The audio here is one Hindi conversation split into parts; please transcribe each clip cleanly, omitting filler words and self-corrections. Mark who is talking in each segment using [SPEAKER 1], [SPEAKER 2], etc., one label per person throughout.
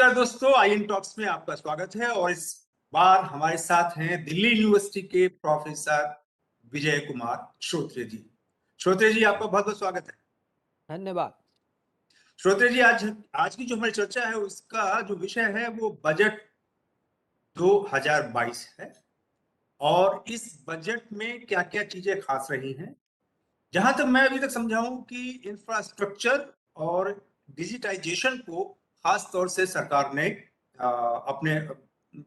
[SPEAKER 1] नमस्कार दोस्तों, आईएन टॉक्स में आपका स्वागत है। और इस बार हमारे साथ हैं दिल्ली यूनिवर्सिटी के प्रोफेसर विजय कुमार श्रोत्रिय जी। श्रोत्रिय जी, आपका बहुत बहुत स्वागत है।
[SPEAKER 2] धन्यवाद।
[SPEAKER 1] श्रोत्रिय जी, आज की जो हमारी चर्चा है उसका जो विषय है वो बजट 2022 है। और इस बजट में क्या क्या चीजें खास रही हैं, जहां तक मैं अभी तक समझा हूं कि इंफ्रास्ट्रक्चर और डिजिटाइजेशन को खास तौर से सरकार ने अपने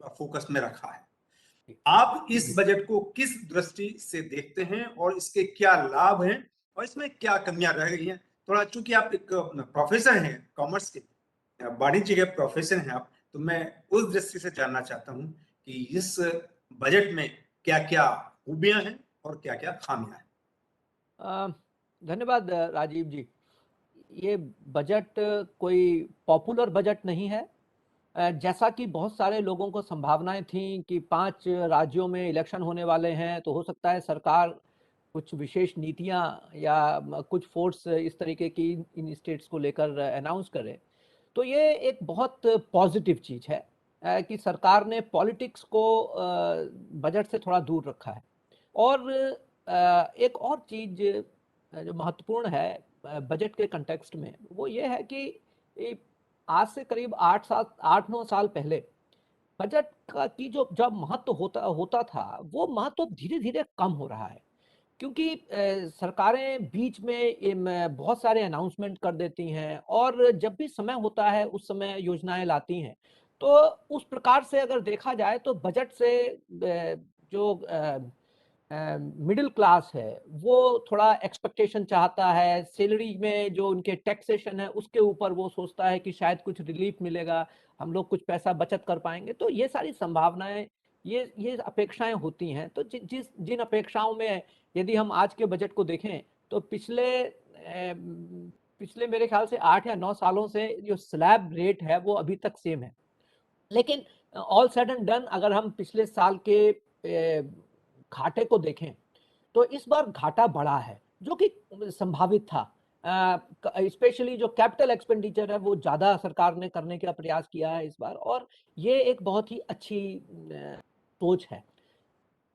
[SPEAKER 1] फोकस में रखा है। आप इस बजट को किस दृष्टि से देखते हैं और इसके क्या लाभ हैं और इसमें क्या कमियां रह गई हैं? थोड़ा, चूंकि आप एक प्रोफेसर हैं, कॉमर्स के वाणिज्य के प्रोफेसर हैं आप, तो मैं उस दृष्टि से जानना चाहता हूं कि इस बजट में क्या क्या खूबियां हैं और क्या क्या खामियां हैं।
[SPEAKER 2] धन्यवाद राजीव जी। ये बजट कोई पॉपुलर बजट नहीं है। जैसा कि बहुत सारे लोगों को संभावनाएं थी कि 5 राज्यों में इलेक्शन होने वाले हैं, तो हो सकता है सरकार कुछ विशेष नीतियां या कुछ फोर्स इस तरीके की इन स्टेट्स को लेकर अनाउंस करे। तो ये एक बहुत पॉजिटिव चीज़ है कि सरकार ने पॉलिटिक्स को बजट से थोड़ा दूर रखा है। और एक और चीज़ जो महत्वपूर्ण है बजट के कंटेक्स्ट में, वो ये है कि आज से करीब 8-9 साल पहले बजट का की जो जब महत्व होता होता था, वो महत्व धीरे धीरे कम हो रहा है। क्योंकि सरकारें बीच में बहुत सारे अनाउंसमेंट कर देती हैं, और जब भी समय होता है उस समय योजनाएं लाती हैं। तो उस प्रकार से अगर देखा जाए तो बजट से जो मिडिल क्लास है वो थोड़ा एक्सपेक्टेशन चाहता है, सैलरी में जो उनके टैक्सेशन है उसके ऊपर वो सोचता है कि शायद कुछ रिलीफ मिलेगा, हम लोग कुछ पैसा बचत कर पाएंगे। तो ये सारी संभावनाएं, ये अपेक्षाएं होती हैं। तो जिन अपेक्षाओं में यदि हम आज के बजट को देखें तो पिछले मेरे ख्याल से 8 या 9 सालों से जो स्लैब रेट है वो अभी तक सेम है। लेकिन ऑल सेड एंड डन अगर हम पिछले साल के घाटे को देखें तो इस बार घाटा बढ़ा है, जो कि संभावित था। स्पेशली जो कैपिटल एक्सपेंडिचर है वो ज़्यादा सरकार ने करने का प्रयास किया है इस बार, और ये एक बहुत ही अच्छी सोच है।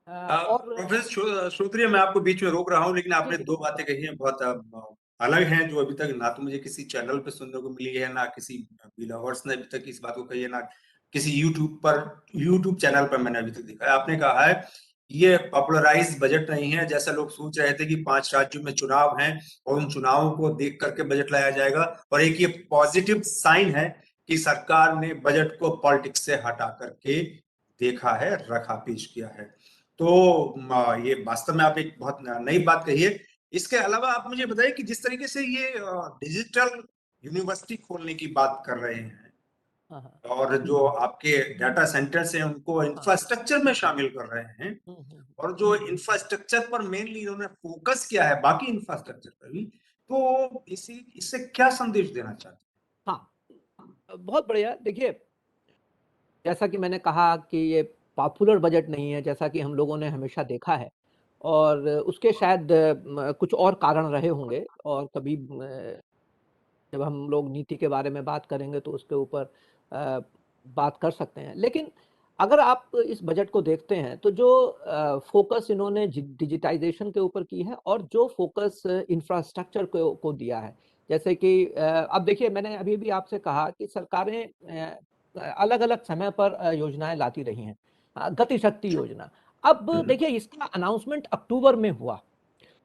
[SPEAKER 2] और
[SPEAKER 1] प्रोफेसर श्रोत्रिय, मैं आपको बीच में रोक रहा हूं, लेकिन आपने
[SPEAKER 2] जी
[SPEAKER 1] दो बातें कही हैं बहुत अलग हैं, जो अभी तक ना तो मुझे किसी चैनल पे सुनने को मिली है, ना किसी व्लॉगर्स ने अभी तक इस बात को कही है, ना किसी यूट्यूब चैनल पर मैंने अभी तक देखा है। आपने कहा है ये पॉपुलराइज बजट नहीं है, जैसा लोग सोच रहे थे कि 5 राज्यों में चुनाव हैं और उन चुनावों को देख करके बजट लाया जाएगा। और एक ये पॉजिटिव साइन है कि सरकार ने बजट को पॉलिटिक्स से हटा करके देखा है, रखा, पेश किया है। तो ये वास्तव में आप एक बहुत नई बात कही है। इसके अलावा आप मुझे बताइए कि जिस तरीके से ये डिजिटल यूनिवर्सिटी खोलने की बात कर रहे हैं
[SPEAKER 2] हाँ हाँ
[SPEAKER 1] और जो आपके डाटा सेंटर्स हैं उनको
[SPEAKER 2] हाँ
[SPEAKER 1] इंफ्रास्ट्रक्चर में शामिल कर रहे हैं,
[SPEAKER 2] हम्म।
[SPEAKER 1] और जो इंफ्रास्ट्रक्चर पर मेनली इन्होंने फोकस किया है, बाकी इंफ्रास्ट्रक्चर पर भी, तो इससे क्या संदेश देना चाहते
[SPEAKER 2] हाँ, बहुत बढ़िया। देखिए, जैसा कि मैंने कहा कि ये पॉपुलर बजट नहीं है, जैसा कि हम लोगों ने हमेशा देखा है, और उसके शायद कुछ और कारण रहे होंगे, और कभी जब हम लोग नीति के बारे में बात करेंगे तो उसके ऊपर बात कर सकते हैं। लेकिन अगर आप इस बजट को देखते हैं तो जो फोकस इन्होंने डिजिटाइजेशन के ऊपर की है, और जो फोकस इंफ्रास्ट्रक्चर को दिया है, जैसे कि अब देखिए, मैंने अभी भी आपसे कहा कि सरकारें अलग अलग समय पर योजनाएं लाती रही हैं। गति शक्ति योजना, अब
[SPEAKER 1] हैं?
[SPEAKER 2] देखिए इसका अनाउंसमेंट अक्टूबर में हुआ,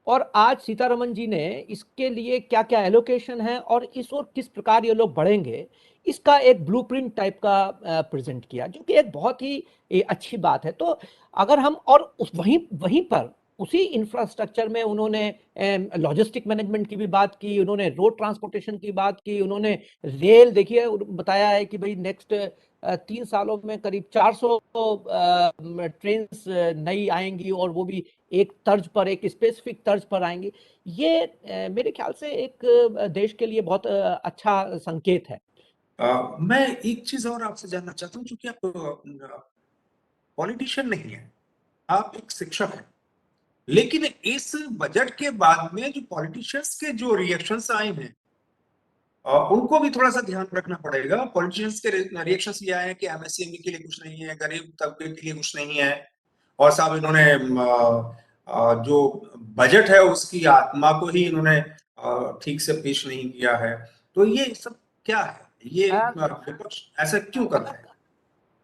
[SPEAKER 2] और आज सीतारमन जी ने इसके लिए क्या क्या एलोकेशन है और इस ओर किस प्रकार ये लोग बढ़ेंगे, इसका एक ब्लूप्रिंट टाइप का प्रेजेंट किया, जो कि एक बहुत ही अच्छी बात है। तो अगर हम और वहीं वहीं पर उसी इंफ्रास्ट्रक्चर में उन्होंने लॉजिस्टिक मैनेजमेंट की भी बात की, उन्होंने रोड ट्रांसपोर्टेशन की बात की, उन्होंने रेल, देखिए बताया है कि भाई नेक्स्ट 3 सालों में करीब 400 ट्रेन नई आएंगी, और वो भी एक तर्ज पर, एक स्पेसिफिक तर्ज पर आएंगी। ये मेरे ख्याल से एक देश के लिए बहुत अच्छा संकेत है।
[SPEAKER 1] मैं एक चीज और आपसे जानना चाहता हूँ, क्योंकि आप पॉलिटिशियन नहीं है, आप एक शिक्षक हैं। लेकिन इस बजट के बाद में जो पॉलिटिशियंस के जो रिएक्शंस आए हैं, उनको भी थोड़ा सा ध्यान रखना पड़ेगा। पॉलिटिशियंस के रिएक्शंस ये आए हैं कि एमएसएमई के लिए कुछ नहीं है, गरीब तबके के लिए कुछ नहीं है, और साहब इन्होंने जो बजट है उसकी आत्मा को ही इन्होंने ठीक से पेश नहीं किया है। तो ये सब क्या है, ये विपक्ष ऐसा क्यों कर रहा है?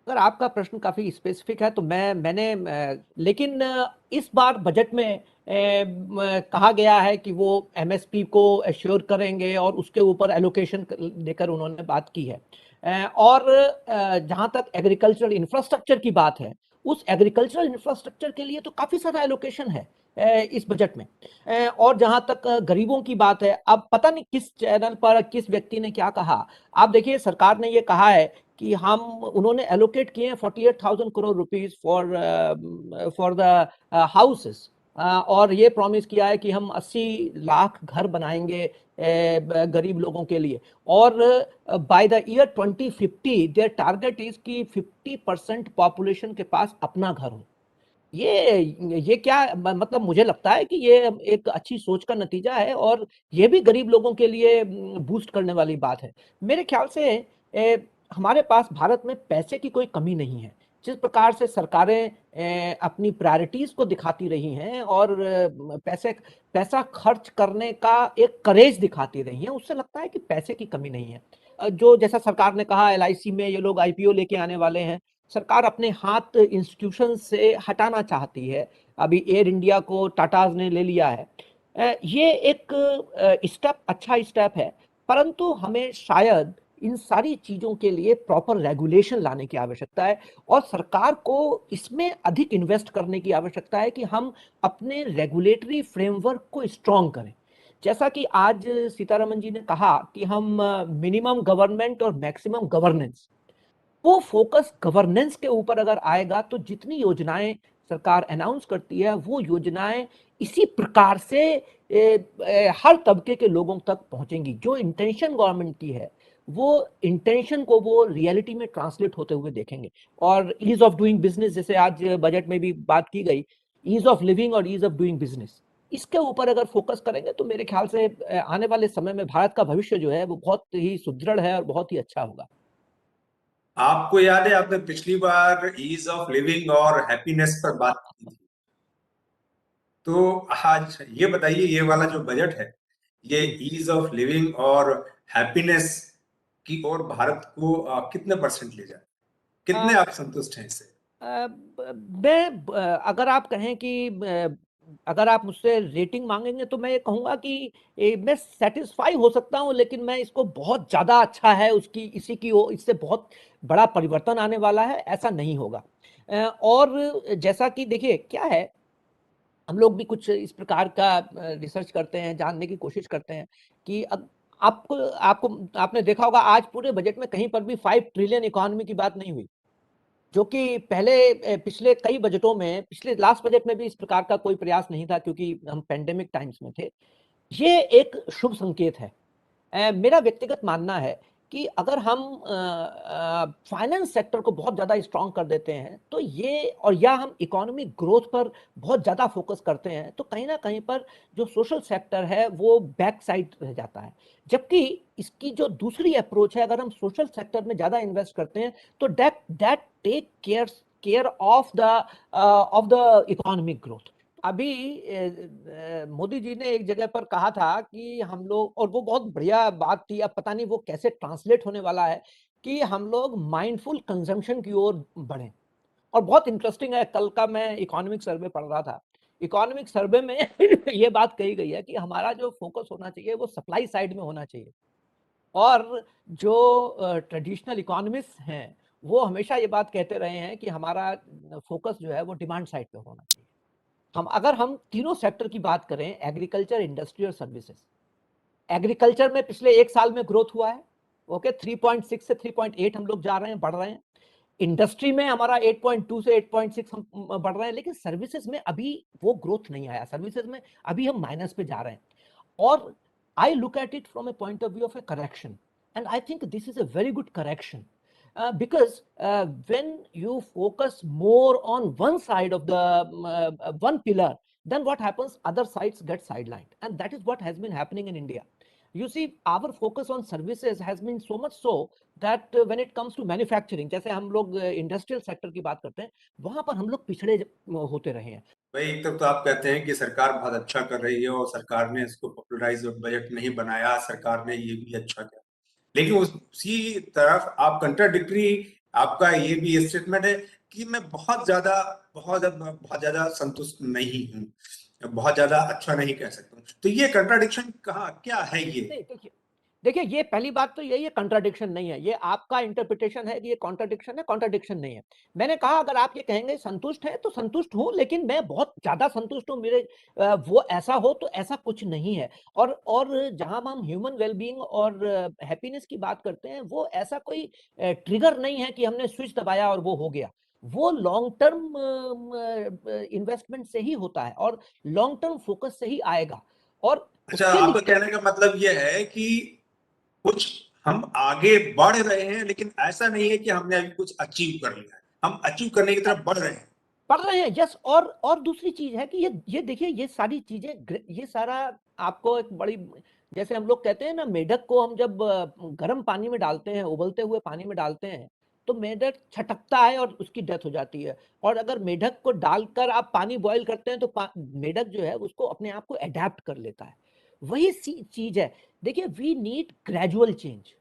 [SPEAKER 2] अगर आपका प्रश्न काफी स्पेसिफिक है तो लेकिन इस बार बजट में कहा गया है कि वो एमएसपी को एश्योर करेंगे और उसके ऊपर एलोकेशन लेकर उन्होंने बात की है। और जहां तक एग्रीकल्चरल इंफ्रास्ट्रक्चर की बात है, उस एग्रीकल्चरल इंफ्रास्ट्रक्चर के लिए तो काफी सारा एलोकेशन है इस बजट में। और जहां तक गरीबों की बात है, अब पता नहीं किस चैनल पर किस व्यक्ति ने क्या कहा। आप देखिए, सरकार ने ये कहा है कि उन्होंने एलोकेट किए हैं 48,000 crore rupees for the houses, और ये प्रॉमिस किया है कि हम 80 लाख घर बनाएंगे गरीब लोगों के लिए। और by the year 2050 their target is कि 50% पॉपुलेशन के पास अपना घर हो। ये क्या मतलब, मुझे लगता है कि ये एक अच्छी सोच का नतीजा है और ये भी गरीब लोगों के लिए बूस्ट करने वाली बात है। मेरे ख्याल से हमारे पास भारत में पैसे की कोई कमी नहीं है। जिस प्रकार से सरकारें अपनी प्रायोरिटीज को दिखाती रही हैं और पैसा खर्च करने का एक करेज दिखाती रही हैं, उससे लगता है कि पैसे की कमी नहीं है। जो जैसा सरकार ने कहा, एलआईसी में ये लोग आईपीओ लेके आने वाले हैं। सरकार अपने हाथ इंस्टीट्यूशन से हटाना चाहती है। अभी एयर इंडिया को टाटाज ने ले लिया है। ये एक स्टेप, अच्छा स्टेप है, परंतु हमें शायद इन सारी चीजों के लिए प्रॉपर रेगुलेशन लाने की आवश्यकता है और सरकार को इसमें अधिक इन्वेस्ट करने की आवश्यकता है कि हम अपने रेगुलेटरी फ्रेमवर्क को स्ट्रॉन्ग करें। जैसा कि आज सीतारमन जी ने कहा कि हम मिनिमम गवर्नमेंट और मैक्सिमम गवर्नेंस, वो फोकस गवर्नेंस के ऊपर अगर आएगा तो जितनी योजनाएं सरकार अनाउंस करती है वो योजनाएं इसी प्रकार से हर तबके के लोगों तक पहुंचेंगी। जो इंटेंशन गवर्नमेंट की है, वो इंटेंशन को वो रियलिटी में ट्रांसलेट होते हुए देखेंगे। और ईज ऑफ डूइंग बिजनेस, जैसे आज बजट में भी बात की गई, ईज ऑफ लिविंग और ईज ऑफ डूइंग बिजनेस, इसके ऊपर अगर फोकस करेंगे तो मेरे ख्याल से आने वाले समय में भारत का भविष्य जो है वो बहुत ही सुदृढ़ है और बहुत ही अच्छा होगा।
[SPEAKER 1] आपको याद है आपने पिछली बार ईज ऑफ लिविंग और हैप्पीनेस पर बात की थी, तो आज ये बताइए ये वाला जो बजट है, ये ईज ऑफ लिविंग और हैप्पीनेस की ओर भारत को कितने परसेंट ले जाए, कितने आप संतुष्ट हैं इससे?
[SPEAKER 2] अगर आप कहें कि अगर आप मुझसे रेटिंग मांगेंगे तो मैं ये कहूंगा कि मैं सेटिस्फाई हो सकता हूं, लेकिन मैं इसको बहुत ज्यादा अच्छा है उसकी इसी की इससे बहुत बड़ा परिवर्तन आने वाला है, ऐसा नहीं होगा। और जैसा कि देखिए क्या है, हम लोग भी कुछ इस प्रकार का रिसर्च करते हैं, जानने की कोशिश करते हैं कि अब आपको आपको आपने देखा होगा आज पूरे बजट में कहीं पर भी 5 ट्रिलियन इकोनॉमी की बात नहीं हुई, जो कि पहले पिछले कई बजटों में, पिछले लास्ट बजट में भी इस प्रकार का कोई प्रयास नहीं था क्योंकि हम पेंडेमिक टाइम्स में थे। ये एक शुभ संकेत है। मेरा व्यक्तिगत मानना है कि अगर हम फाइनेंस सेक्टर को बहुत ज़्यादा स्ट्रांग कर देते हैं तो ये, और या हम इकोनॉमिक ग्रोथ पर बहुत ज़्यादा फोकस करते हैं, तो कहीं ना कहीं पर जो सोशल सेक्टर है वो बैक साइड रह जाता है। जबकि इसकी जो दूसरी अप्रोच है, अगर हम सोशल सेक्टर में ज़्यादा इन्वेस्ट करते हैं तो that that take care of the economic growth. अभी मोदी जी ने एक जगह पर कहा था कि हम लोग, और वो बहुत बढ़िया बात थी, अब पता नहीं वो कैसे ट्रांसलेट होने वाला है, कि हम लोग माइंडफुल कंजम्पशन की ओर बढ़ें। और बहुत इंटरेस्टिंग है, कल का मैं इकोनॉमिक सर्वे पढ़ रहा था। इकोनॉमिक सर्वे में ये बात कही गई है कि हमारा जो फोकस होना चाहिए वो सप्लाई साइड में होना चाहिए, और जो ट्रेडिशनल इकोनॉमिस्ट हैं वो हमेशा ये बात कहते रहे हैं कि हमारा फोकस जो है वो डिमांड साइड पे होना चाहिए। अगर हम तीनों सेक्टर की बात करें, एग्रीकल्चर, इंडस्ट्री और सर्विसेज, एग्रीकल्चर में पिछले एक साल में ग्रोथ हुआ है, ओके, 3.6 से 3.8 हम लोग जा रहे हैं, बढ़ रहे हैं। इंडस्ट्री में हमारा 8.2 से 8.6 हम बढ़ रहे हैं, लेकिन सर्विसेज में अभी वो ग्रोथ नहीं आया, सर्विसेज में अभी हम माइनस पे जा रहे हैं। और I look at it from A point of view of A correction, and I think this is a very good correction, because when you focus more on one side of the one pillar, then what happens, other sides get sidelined, and that is what has been happening in India. You see, our focus on services has been so much so that when it comes to manufacturing, जैसे हम लोग इंडस्ट्रियल सेक्टर की बात करते हैं, वहां पर हम लोग पिछड़े होते रहे हैं।
[SPEAKER 1] भाई एक तरफ तो आप कहते हैं कि सरकार बहुत अच्छा कर रही है और सरकार ने इसको पॉपुलराइज बजट नहीं बनाया, सरकार ने ये भी अच्छा किया, लेकिन उसी तरफ आप कंट्राडिक्टरी, आपका ये भी स्टेटमेंट है कि मैं बहुत ज्यादा संतुष्ट नहीं हूँ, बहुत ज्यादा अच्छा नहीं कह सकता हूँ। तो ये कंट्राडिक्शन कहाँ क्या है ये?
[SPEAKER 2] नहीं, देखिए देखिए, ये पहली बात तो यही है, कंट्राडिक्शन नहीं है, ये आपका इंटरप्रिटेशन है कि ये कॉन्ट्राडिक्शन है, कॉन्ट्राडिक्शन नहीं है। मैंने कहा अगर आप ये कहेंगे संतुष्ट है तो संतुष्ट हूं, लेकिन मैं बहुत ज्यादा संतुष्ट हूं, मेरे वो ऐसा हो तो ऐसा कुछ नहीं है। और जहां हम ह्यूमन वेलबींग और हैप्पीनेस की बात करते हैं, वो ऐसा कोई ट्रिगर नहीं है कि हमने स्विच दबाया और वो हो गया। वो लॉन्ग टर्म इन्वेस्टमेंट से ही होता है और लॉन्ग टर्म फोकस से ही आएगा। और
[SPEAKER 1] अच्छा,
[SPEAKER 2] उसके
[SPEAKER 1] आपका
[SPEAKER 2] लिए
[SPEAKER 1] कहने का मतलब ये है कि कुछ हम आगे बढ़ रहे हैं, लेकिन ऐसा नहीं है कि हमने अभी कुछ अचीव कर लिया है, हम अचीव करने की तरफ बढ़ रहे हैं।
[SPEAKER 2] पढ़ रहे हैं, यस। और दूसरी चीज है कि ये देखिए, ये सारी चीजें, ये सारा आपको एक बड़ी, जैसे हम लोग कहते हैं ना, मेढक को हम जब गर्म पानी में डालते हैं, उबलते हुए पानी में डालते हैं, तो मेढक छटकता है और उसकी डेथ हो जाती है। और अगर मेढक को डालकर आप पानी बॉईल करते हैं तो मेढक जो है उसको अपने आप को अडेप्ट कर लेता है। वही चीज है। देखिए, we need gradual change,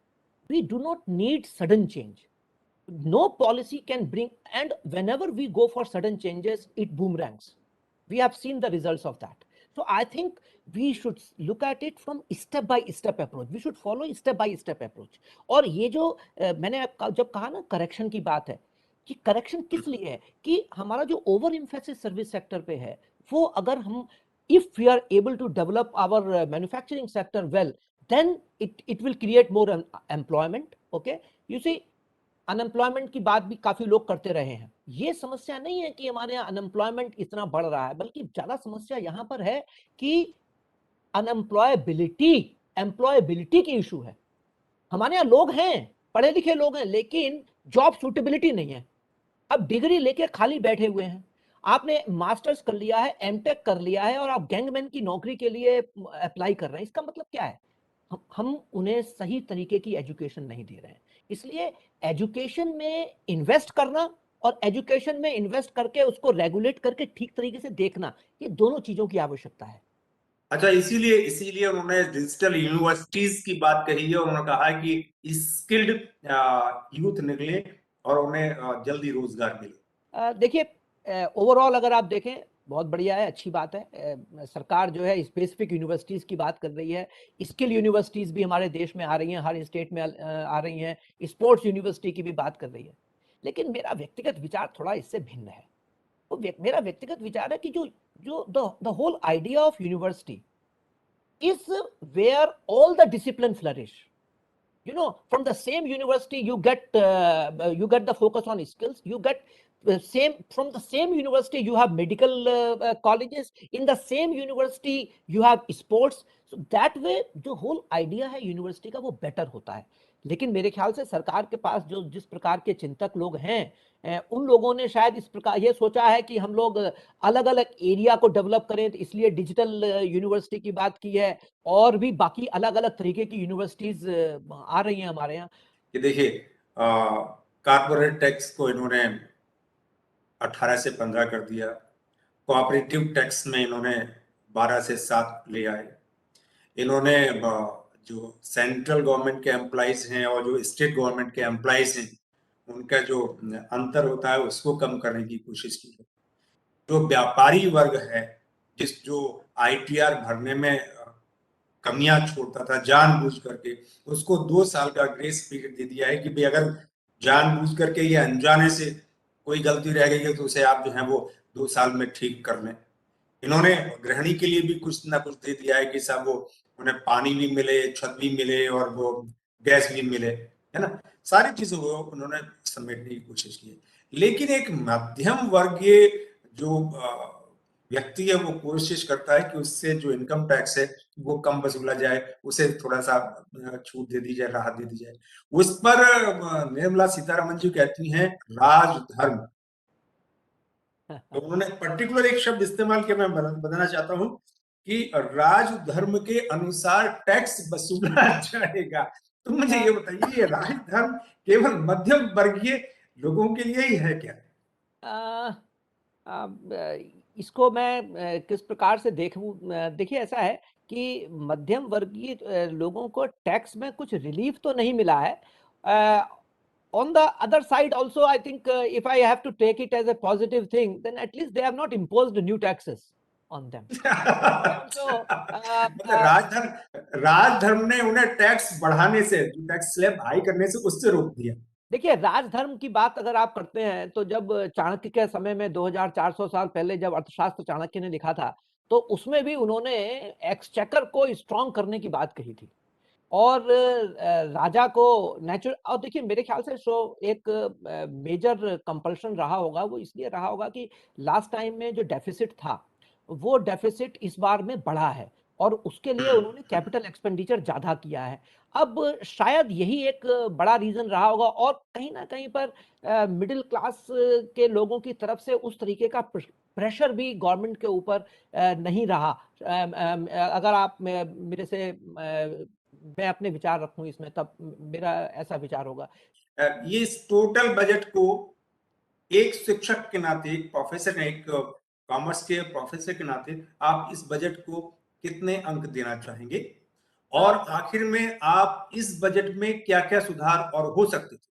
[SPEAKER 2] we do not need sudden change. No policy can bring, and whenever we go for sudden changes, it boomerangs. We have seen the results of that. So I think we should look at it from step by step approach. We should follow step by step approach. और ये जो मैंने जब कहा ना करेक्शन की बात है, कि करेक्शन किस लिए है, कि हमारा जो ओवर इम्फेसिस सर्विस सेक्टर पे है, वो अगर हम, if we are able to develop our manufacturing sector well, then it will create more employment. Okay, you see, unemployment की बात भी काफी लोग करते रहे हैं। ये समस्या नहीं है कि हमारे यहाँ अनएम्प्लॉयमेंट इतना बढ़ रहा है, बल्कि ज्यादा समस्या यहाँ पर है कि अनएम्प्लॉयबिलिटी, एम्प्लॉयबिलिटी की इशू है। हमारे यहाँ लोग हैं, पढ़े लिखे लोग हैं, लेकिन जॉब सूटेबिलिटी नहीं है। अब डिग्री लेके खाली बैठे हुए हैं। आपने मास्टर्स कर लिया है, एमटेक कर लिया है, और आप गैंगमैन की नौकरी के लिए अप्लाई कर रहे हैं। इसका मतलब क्या है? हम उन्हें सही तरीके की एजुकेशन नहीं दे रहे हैं। इसलिए एजुकेशन में इन्वेस्ट करना और एजुकेशन में इन्वेस्ट करके उसको रेगुलेट करके ठीक तरीके से देखना, ये दोनों चीजों की आवश्यकता है।
[SPEAKER 1] अच्छा, इसीलिए इसीलिए उन्होंने डिजिटल यूनिवर्सिटीज की बात कही है, उन्होंने कहा है कि स्किल्ड यूथ निकले और उन्हें जल्दी रोजगार मिले।
[SPEAKER 2] देखिए, ओवरऑल अगर आप देखें, बहुत बढ़िया है, अच्छी बात है। सरकार जो है स्पेसिफिक यूनिवर्सिटीज की बात कर रही है, स्किल यूनिवर्सिटीज भी हमारे देश में आ रही हैं, हर स्टेट में आ रही हैं, स्पोर्ट्स यूनिवर्सिटी की भी बात कर रही है। लेकिन मेरा व्यक्तिगत विचार थोड़ा इससे भिन्न है। वो मेरा व्यक्तिगत विचार है कि जो जो the whole idea of university is where all the discipline flourish. You know, from the same university you get the focus on skills. You get same, from the same university you have medical colleges. In the same university you have sports. So that way जो whole idea है यूनिवर्सिटी का, वो बेटर होता है। लेकिन मेरे ख्याल से सरकार के पास जो जिस प्रकार के चिंतक लोग हैं, उन लोगों ने शायद इस प्रकार ये सोचा है कि हम लोग अलग अलग एरिया को डेवलप करें, तो इसलिए डिजिटल यूनिवर्सिटी की बात की है। और भी बाकी अलग अलग तरीके की यूनिवर्सिटीज आ रही हैं हमारे यहाँ।
[SPEAKER 1] कि देखिए, कारपोरेट टैक्स को इन्होंने 18 से 15 कर दिया, कोऑपरेटिव टैक्स में इन्होंने 12 से 7 ले आए, इन्होंने जो सेंट्रल गवर्नमेंट के एम्प्लॉइज हैं और जो स्टेट गवर्नमेंट के एम्प्लॉइज हैं, उनका जो अंतर होता है उसको कम करने की कोशिश की है। जो व्यापारी वर्ग है, जो आईटीआर भरने में कमियां छोड़ता था जानबूझ करके, उसको 2 साल का ग्रेस पीरियड दे दिया है कि भाई अगर जानबूझ करके या अनजाने से कोई गलती रह गई है तो उसे आप जो है वो 2 साल में ठीक कर लें। इन्होंने गृहिणी के लिए भी कुछ ना कुछ दे दिया है कि साहब वो उन्हें पानी भी मिले, छत भी मिले और वो गैस भी मिले, है ना। सारी चीजों को उन्होंने समेटने की कोशिश की है। लेकिन एक मध्यम वर्गीय जो व्यक्ति है वो कोशिश करता है कि उससे जो इनकम टैक्स है वो कम वसूला जाए, उसे थोड़ा सा छूट दे दी जाए, राहत दे दी जाए। उस पर निर्मला सीतारमन जी कहती हैं राजधर्म। तो उन्होंने पर्टिकुलर एक शब्द इस्तेमाल किया, मैं बताना चाहता हूं कि राजधर्म के अनुसार टैक्स वसूला जाएगा। तो मुझे ये बताइए, ये राजधर्म केवल मध्यम वर्गीय लोगों के लिए ही है क्या?
[SPEAKER 2] इसको मैं किस प्रकार से देखूं? देखिए, ऐसा है कि मध्यम वर्गीय लोगों को टैक्स में कुछ रिलीफ तो नहीं मिला है। On the other side also, I think if I have to take it as a positive thing, then at least they have not imposed new taxes on them. So,
[SPEAKER 1] मतलब राजधर्म ने उन्हें टैक्स बढ़ाने से, टैक्स स्लैब हाई करने से, उससे रोक दिया।
[SPEAKER 2] देखिए, राजधर्म की बात अगर आप करते हैं तो जब चाणक्य के समय में 2400 साल पहले जब अर्थशास्त्र चाणक्य ने लिखा था, तो उसमें भी उन्होंने एक्सचेकर को स्ट्रॉन्ग करने की बात कही थी और राजा को नेचुरल। और देखिए, मेरे ख्याल से एक मेजर कंपल्शन रहा होगा, वो इसलिए रहा होगा कि लास्ट टाइम में जो डेफिसिट था, वो डेफिसिट इस बार में बढ़ा है और उसके लिए उन्होंने कैपिटल एक्सपेंडिचर ज्यादा किया है। अब शायद यही एक बड़ा रीजन रहा होगा और कहीं ना कहीं पर मिडिल क्लास के लोगों की तरफ से उस तरीके का प्रेशर भी गवर्नमेंट के ऊपर नहीं रहा। अगर आप मेरे से मैं अपने विचार रखूं इसमें, तब मेरा ऐसा विचार होगा।
[SPEAKER 1] ये इस टोटल बजट को एक शिक्षक के नाते, एक प्रोफेसर, एक कॉमर्स के प्रोफेसर के नाते, आप इस बजट को कितने अंक देना चाहेंगे? और आखिर में आप इस बजट में क्या क्या सुधार और हो सकते थे,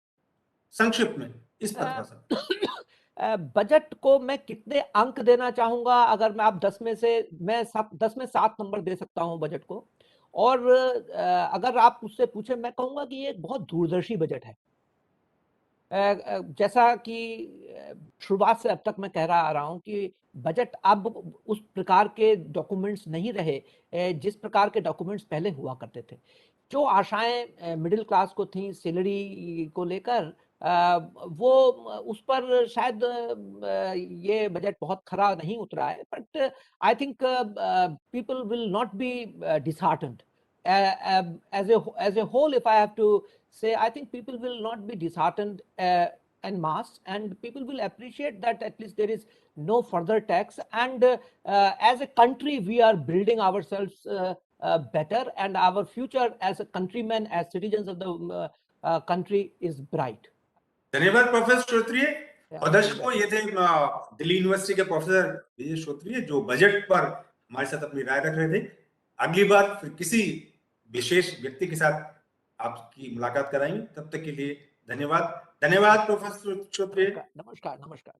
[SPEAKER 1] संक्षिप्त में इस पर थोड़ा सा।
[SPEAKER 2] बजट को मैं कितने अंक देना चाहूंगा? अगर मैं आप 10 में से, मैं 10 में 7 नंबर दे सकता हूं बजट को। और अगर आप मुझसे पूछे, मैं कहूंगा कि ये एक बहुत दूरदर्शी बजट है। जैसा कि शुरुआत से अब तक मैं कह रहा आ रहा हूं कि बजट अब उस प्रकार के डॉक्यूमेंट्स नहीं रहे जिस प्रकार के डॉक्यूमेंट्स पहले हुआ करते थे। जो आशाएं मिडिल क्लास को थी सैलरी को लेकर, वो उस पर शायद ये बजट बहुत खरा नहीं उतरा है, but I think people will not be disheartened as a whole. If I have to say, I think people will not be disheartened en masse, and people will appreciate that at least there is no further tax, and as a country we are building ourselves better, and our future as a countrymen, as citizens of the country is bright.
[SPEAKER 1] धन्यवाद प्रोफेसर श्रोत्रिय। और दर्शकों, ये थे दिल्ली यूनिवर्सिटी के प्रोफेसर विजय श्रोत्रिय, जो बजट पर हमारे साथ अपनी राय रख रहे थे। अगली बार फिर किसी विशेष व्यक्ति के साथ आपकी मुलाकात कराएंगे। तब तक के लिए धन्यवाद। धन्यवाद प्रोफेसर श्रोत्रिय।
[SPEAKER 2] नमस्कार। नमस्कार।